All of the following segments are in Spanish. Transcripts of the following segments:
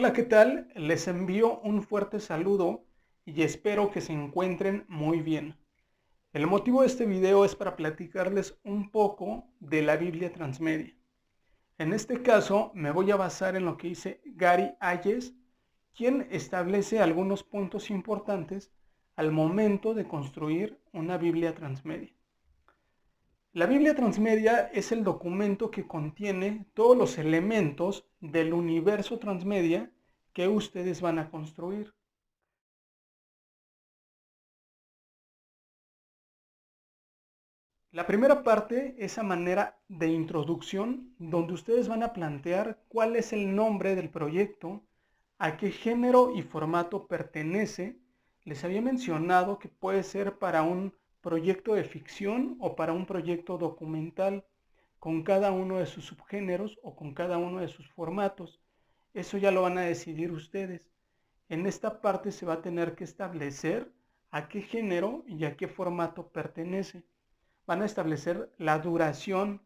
Hola, ¿qué tal? Les envío un fuerte saludo y espero que se encuentren muy bien. El motivo de este video es para platicarles un poco de la Biblia Transmedia. En este caso me voy a basar en lo que dice Gary Hayes, quien establece algunos puntos importantes al momento de construir una Biblia Transmedia. La Biblia Transmedia es el documento que contiene todos los elementos del universo transmedia que ustedes van a construir. La primera parte es a manera de introducción, donde ustedes van a plantear cuál es el nombre del proyecto, a qué género y formato pertenece. Les había mencionado que puede ser para un proyecto de ficción o para un proyecto documental, con cada uno de sus subgéneros o con cada uno de sus formatos. Eso ya lo van a decidir ustedes. En esta parte se va a tener que establecer a qué género y a qué formato pertenece. Van a establecer la duración,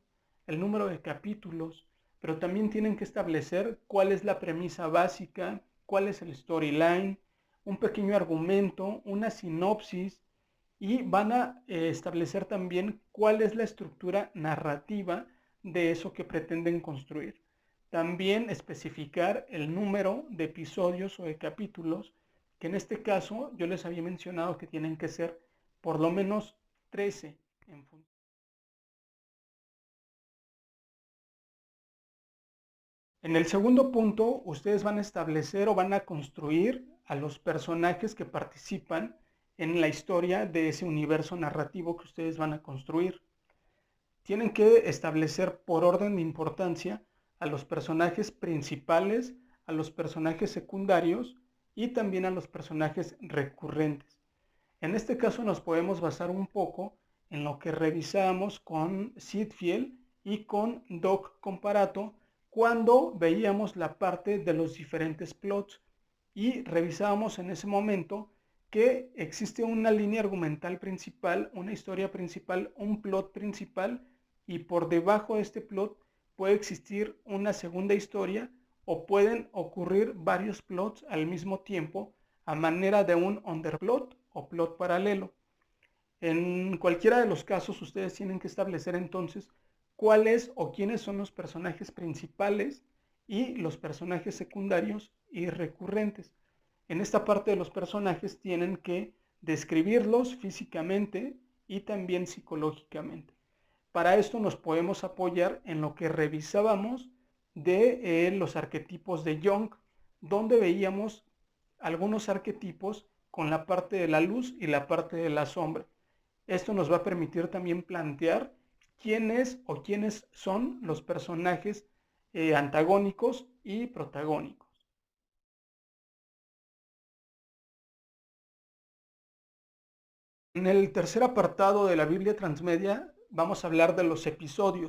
el número de capítulos, pero también tienen que establecer cuál es la premisa básica, cuál es el storyline, un pequeño argumento, una sinopsis, y van a establecer también cuál es la estructura narrativa de eso que pretenden construir. También especificar el número de episodios o de capítulos, que en este caso yo les había mencionado que tienen que ser por lo menos 13 en función. En el segundo punto, ustedes van a establecer o van a construir a los personajes que participan en la historia de ese universo narrativo que ustedes van a construir. Tienen que establecer por orden de importancia a los personajes principales, a los personajes secundarios y también a los personajes recurrentes. En este caso nos podemos basar un poco en lo que revisamos con Sitfield y con Doc Comparato cuando veíamos la parte de los diferentes plots y revisábamos en ese momento que existe una línea argumental principal, una historia principal, un plot principal, y por debajo de este plot puede existir una segunda historia o pueden ocurrir varios plots al mismo tiempo a manera de un underplot o plot paralelo. En cualquiera de los casos ustedes tienen que establecer entonces cuáles o quiénes son los personajes principales y los personajes secundarios y recurrentes. En esta parte de los personajes tienen que describirlos físicamente y también psicológicamente. Para esto nos podemos apoyar en lo que revisábamos de los arquetipos de Jung, donde veíamos algunos arquetipos con la parte de la luz y la parte de la sombra. Esto nos va a permitir también plantear quiénes o quiénes son los personajes antagónicos y protagónicos. En el tercer apartado de la Biblia Transmedia vamos a hablar de los episodios.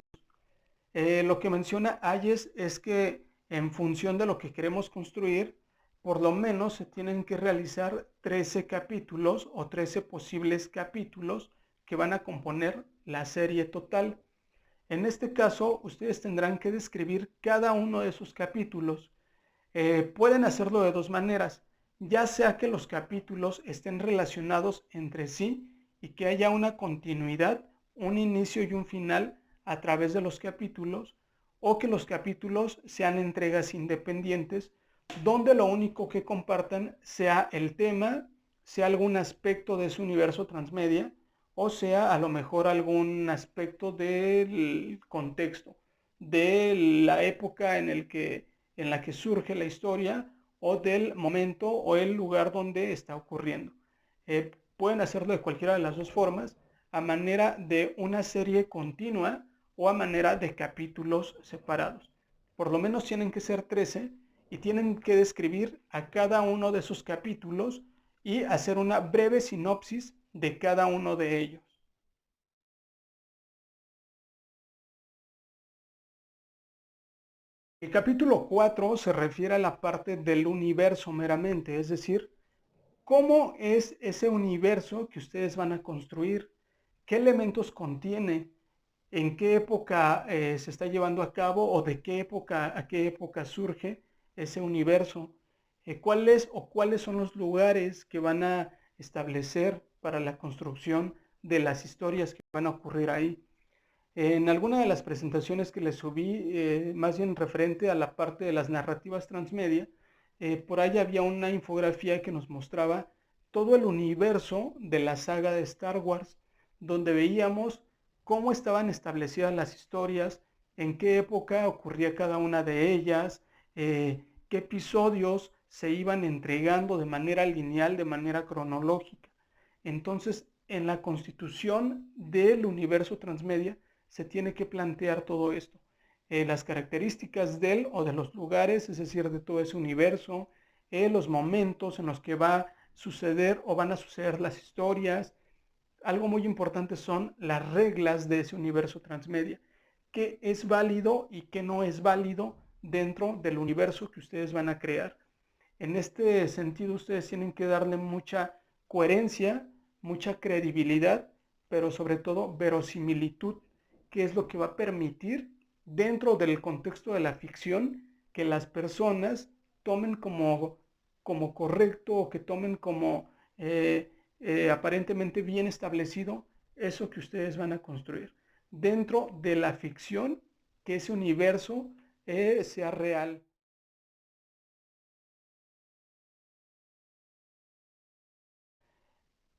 Lo que menciona Hayes es que en función de lo que queremos construir, por lo menos se tienen que realizar 13 capítulos o 13 posibles capítulos que van a componer la serie total. En este caso, ustedes tendrán que describir cada uno de esos capítulos. Pueden hacerlo de dos maneras, ya sea que los capítulos estén relacionados entre sí y que haya una continuidad, un inicio y un final a través de los capítulos, o que los capítulos sean entregas independientes, donde lo único que compartan sea el tema, sea algún aspecto de su universo transmedia, o sea a lo mejor algún aspecto del contexto, de la época en la que surge la historia o del momento o el lugar donde está ocurriendo. Pueden hacerlo de cualquiera de las dos formas, a manera de una serie continua o a manera de capítulos separados. Por lo menos tienen que ser 13 y tienen que describir a cada uno de esos capítulos y hacer una breve sinopsis de cada uno de ellos. El capítulo 4 se refiere a la parte del universo meramente, es decir, cómo es ese universo que ustedes van a construir, qué elementos contiene, en qué época se está llevando a cabo o de qué época a qué época surge, ese universo. ¿Cuáles son los lugares que van a establecer para la construcción de las historias que van a ocurrir ahí? En alguna de las presentaciones que les subí, más bien referente a la parte de las narrativas transmedia, por ahí había una infografía que nos mostraba todo el universo de la saga de Star Wars, donde veíamos cómo estaban establecidas las historias, en qué época ocurría cada una de ellas, qué episodios se iban entregando de manera lineal, de manera cronológica. Entonces, en la constitución del universo transmedia, se tiene que plantear todo esto. Las características del o de los lugares, es decir, de todo ese universo, los momentos en los que va a suceder o van a suceder las historias. Algo muy importante son las reglas de ese universo transmedia, qué es válido y qué no es válido dentro del universo que ustedes van a crear. En este sentido, ustedes tienen que darle mucha coherencia, mucha credibilidad, pero sobre todo verosimilitud, que es lo que va a permitir, dentro del contexto de la ficción, que las personas tomen como correcto o que tomen como aparentemente bien establecido eso que ustedes van a construir. Dentro de la ficción, que ese universo sea real.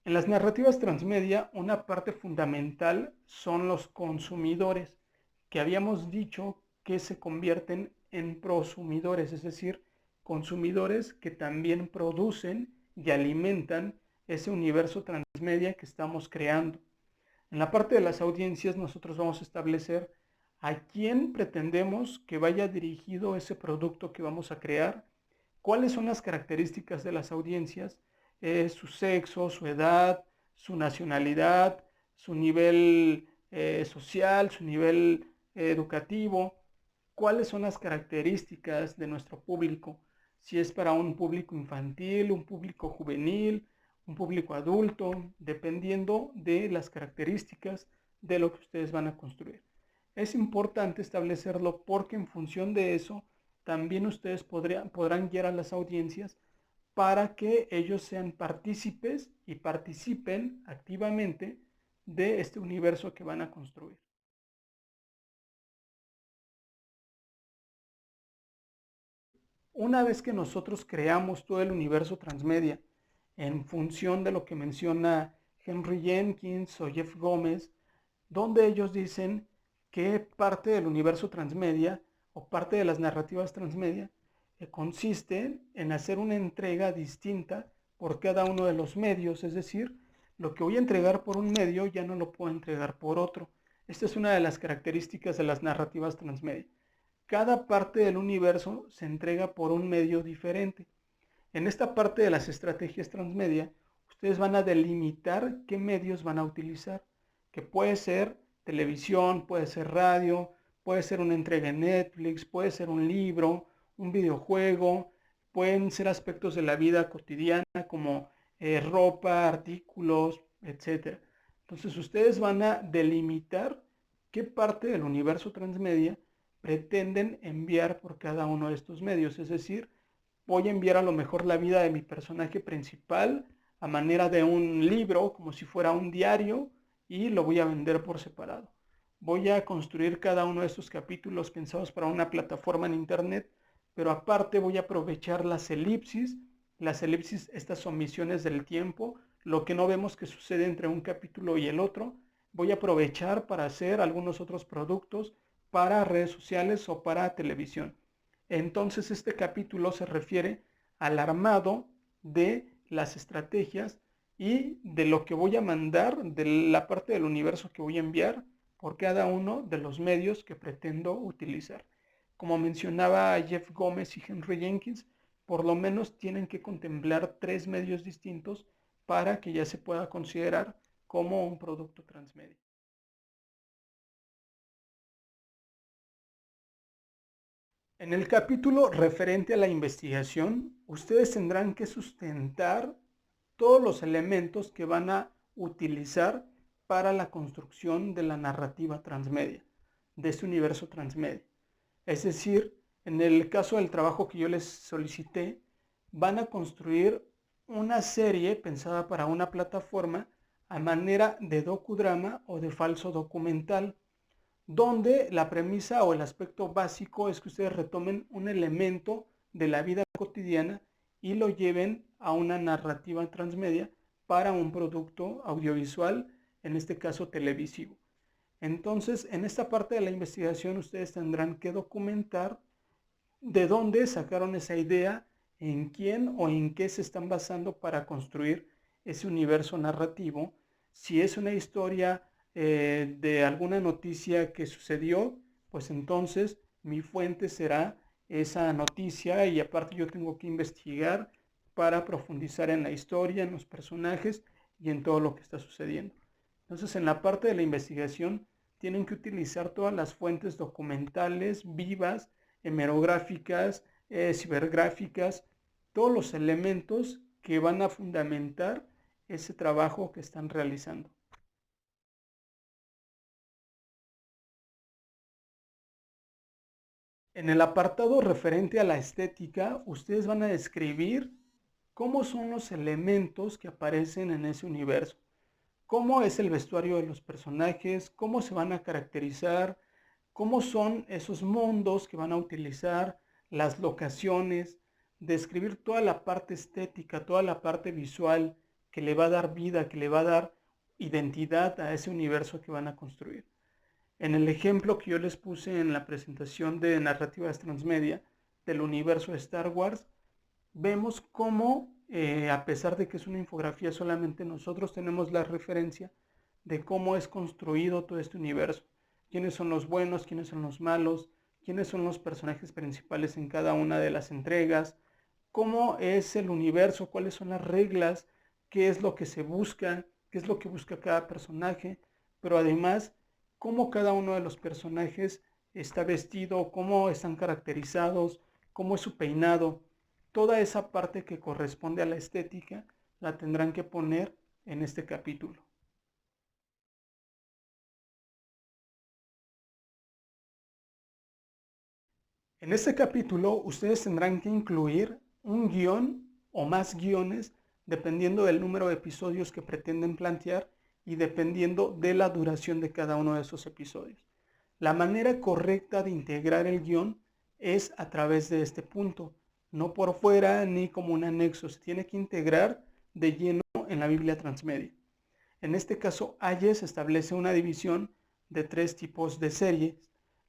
En las narrativas transmedia, una parte fundamental son los consumidores, que habíamos dicho que se convierten en prosumidores, es decir, consumidores que también producen y alimentan ese universo transmedia que estamos creando. En la parte de las audiencias, nosotros vamos a establecer a quién pretendemos que vaya dirigido ese producto que vamos a crear, cuáles son las características de las audiencias, su sexo, su edad, su nacionalidad, su nivel social, su nivel educativo, cuáles son las características de nuestro público, si es para un público infantil, un público juvenil, un público adulto, dependiendo de las características de lo que ustedes van a construir. Es importante establecerlo porque en función de eso también ustedes podrán guiar a las audiencias para que ellos sean partícipes y participen activamente de este universo que van a construir. Una vez que nosotros creamos todo el universo transmedia en función de lo que menciona Henry Jenkins o Jeff Gómez, donde ellos dicen que parte del universo transmedia o parte de las narrativas transmedia consiste en hacer una entrega distinta por cada uno de los medios, es decir, lo que voy a entregar por un medio ya no lo puedo entregar por otro. Esta es una de las características de las narrativas transmedia. Cada parte del universo se entrega por un medio diferente. En esta parte de las estrategias transmedia, ustedes van a delimitar qué medios van a utilizar, que puede ser televisión, puede ser radio, puede ser una entrega en Netflix, puede ser un libro, un videojuego, pueden ser aspectos de la vida cotidiana como ropa, artículos, etc. Entonces ustedes van a delimitar qué parte del universo transmedia pretenden enviar por cada uno de estos medios, es decir, voy a enviar a lo mejor la vida de mi personaje principal a manera de un libro, como si fuera un diario, y lo voy a vender por separado. Voy a construir cada uno de estos capítulos pensados para una plataforma en internet, pero aparte voy a aprovechar las elipsis, estas omisiones del tiempo, lo que no vemos que sucede entre un capítulo y el otro, voy a aprovechar para hacer algunos otros productos para redes sociales o para televisión. Entonces este capítulo se refiere al armado de las estrategias y de lo que voy a mandar, de la parte del universo que voy a enviar por cada uno de los medios que pretendo utilizar. Como mencionaba Jeff Gómez y Henry Jenkins, por lo menos tienen que contemplar 3 medios distintos para que ya se pueda considerar como un producto transmedia. En el capítulo referente a la investigación, ustedes tendrán que sustentar todos los elementos que van a utilizar para la construcción de la narrativa transmedia, de este universo transmedia. Es decir, En el caso del trabajo que yo les solicité, van a construir una serie pensada para una plataforma a manera de docudrama o de falso documental, donde la premisa o el aspecto básico es que ustedes retomen un elemento de la vida cotidiana y lo lleven a una narrativa transmedia para un producto audiovisual, en este caso televisivo. Entonces, en esta parte de la investigación ustedes tendrán que documentar de dónde sacaron esa idea, en quién o en qué se están basando para construir ese universo narrativo. Si es una historia de alguna noticia que sucedió, pues entonces mi fuente será esa noticia y aparte yo tengo que investigar para profundizar en la historia, en los personajes y en todo lo que está sucediendo. Entonces, en la parte de la investigación tienen que utilizar todas las fuentes documentales vivas, hemerográficas, cibergráficas, todos los elementos que van a fundamentar ese trabajo que están realizando. En el apartado referente a la estética, ustedes van a describir cómo son los elementos que aparecen en ese universo, cómo es el vestuario de los personajes, cómo se van a caracterizar, cómo son esos mundos que van a utilizar, las locaciones, describir toda la parte estética, toda la parte visual que le va a dar vida, que le va a dar identidad a ese universo que van a construir. En el ejemplo que yo les puse en la presentación de narrativas transmedia del universo de Star Wars, vemos cómo, a pesar de que es una infografía, solamente nosotros tenemos la referencia de cómo es construido todo este universo. Quiénes son los buenos, quiénes son los malos, quiénes son los personajes principales en cada una de las entregas, cómo es el universo, cuáles son las reglas, qué es lo que se busca, qué es lo que busca cada personaje, pero además cómo cada uno de los personajes está vestido, cómo están caracterizados, cómo es su peinado. Toda esa parte que corresponde a la estética la tendrán que poner en este capítulo. En este capítulo ustedes tendrán que incluir un guión o más guiones dependiendo del número de episodios que pretenden plantear y dependiendo de la duración de cada uno de esos episodios. La manera correcta de integrar el guión es a través de este punto, no por fuera ni como un anexo, se tiene que integrar de lleno en la Biblia Transmedia. En este caso, Hayes establece una división de 3 tipos de series.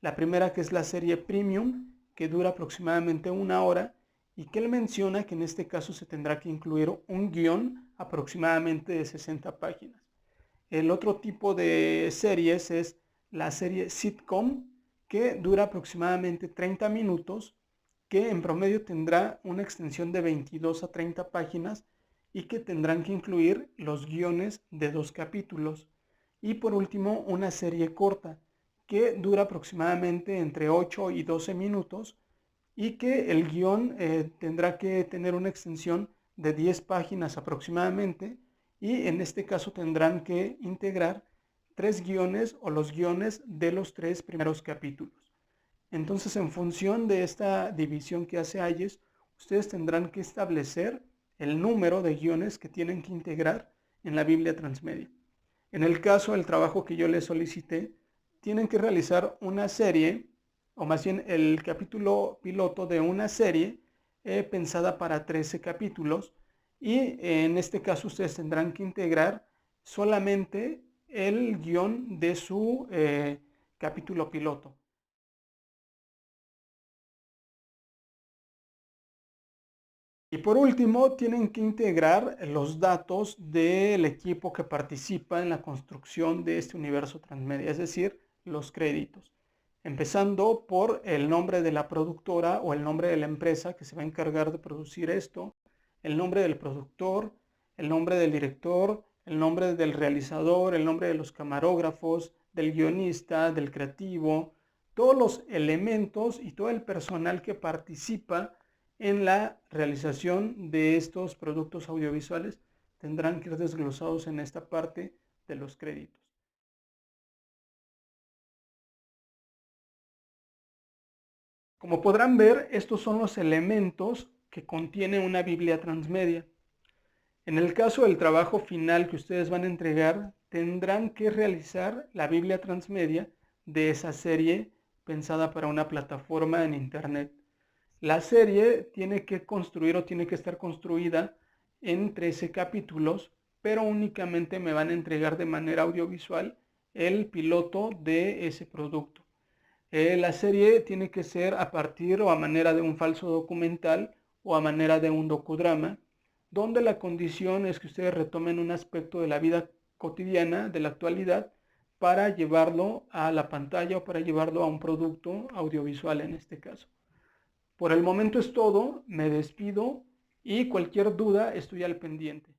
La primera, que es la serie Premium, que dura aproximadamente 1 hora y que él menciona que en este caso se tendrá que incluir un guión aproximadamente de 60 páginas. El otro tipo de series es la serie Sitcom, que dura aproximadamente 30 minutos, que en promedio tendrá una extensión de 22 a 30 páginas y que tendrán que incluir los guiones de 2 capítulos. Y por último, una serie corta, que dura aproximadamente entre 8 y 12 minutos y que el guión tendrá que tener una extensión de 10 páginas aproximadamente y en este caso tendrán que integrar 3 guiones o los guiones de los 3 primeros capítulos. Entonces, en función de esta división que hace Hayes, ustedes tendrán que establecer el número de guiones que tienen que integrar en la Biblia Transmedia. En el caso del trabajo que yo les solicité, tienen que realizar una serie, o más bien el capítulo piloto de una serie pensada para 13 capítulos, y en este caso ustedes tendrán que integrar solamente el guión de su capítulo piloto. Y por último, tienen que integrar los datos del equipo que participa en la construcción de este universo transmedia, es decir, los créditos. Empezando por el nombre de la productora o el nombre de la empresa que se va a encargar de producir esto, el nombre del productor, el nombre del director, el nombre del realizador, el nombre de los camarógrafos, del guionista, del creativo, todos los elementos y todo el personal que participa en la realización de estos productos audiovisuales tendrán que ir desglosados en esta parte de los créditos. Como podrán ver, estos son los elementos que contiene una Biblia transmedia. En el caso del trabajo final que ustedes van a entregar, tendrán que realizar la Biblia transmedia de esa serie pensada para una plataforma en Internet. La serie tiene que construir o tiene que estar construida en 13 capítulos, pero únicamente me van a entregar de manera audiovisual el piloto de ese producto. La serie tiene que ser a partir o a manera de un falso documental o a manera de un docudrama, donde la condición es que ustedes retomen un aspecto de la vida cotidiana, de la actualidad, para llevarlo a la pantalla o para llevarlo a un producto audiovisual en este caso. Por el momento es todo, me despido y cualquier duda estoy al pendiente.